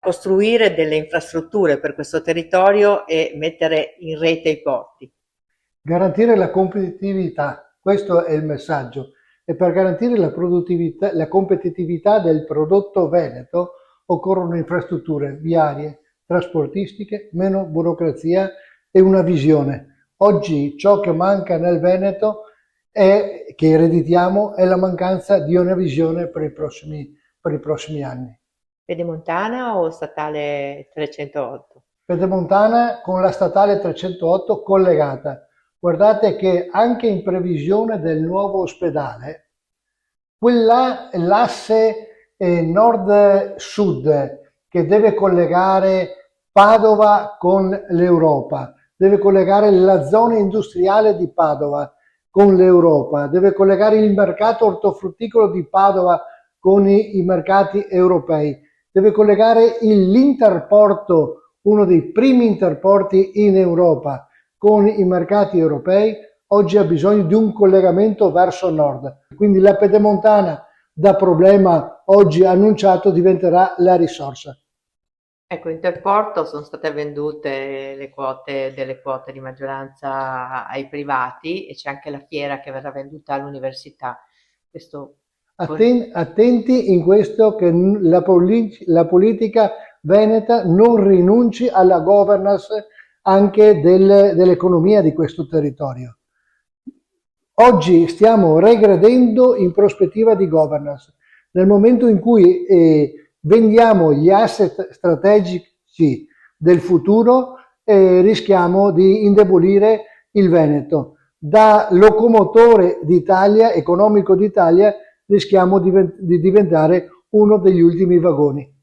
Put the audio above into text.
costruire delle infrastrutture per questo territorio e mettere in rete i porti. Garantire la competitività, questo è il messaggio. E per garantire la produttività, la competitività del prodotto veneto occorrono infrastrutture viarie, trasportistiche, meno burocrazia e una visione. Oggi ciò che manca nel Veneto è, che ereditiamo, è la mancanza di una visione per i prossimi anni. Pedemontana o statale 308? Pedemontana con la statale 308 collegata. Guardate che anche in previsione del nuovo ospedale, l'asse nord-sud che deve collegare Padova con l'Europa, deve collegare la zona industriale di Padova con l'Europa, deve collegare il mercato ortofrutticolo di Padova con i mercati europei, deve collegare l'interporto, uno dei primi interporti in Europa, con i mercati europei. Oggi ha bisogno di un collegamento verso nord. Quindi la pedemontana, da problema oggi annunciato, diventerà la risorsa. Ecco, Interporto sono state vendute delle quote di maggioranza ai privati e c'è anche la fiera che verrà venduta all'università. Questo Attenti in questo che la politica veneta non rinunci alla governance anche dell'economia di questo territorio. Oggi stiamo regredendo in prospettiva di governance. Nel momento in cui vendiamo gli asset strategici del futuro, rischiamo di indebolire il Veneto. Da locomotore d'Italia, economico d'Italia, rischiamo di diventare uno degli ultimi vagoni.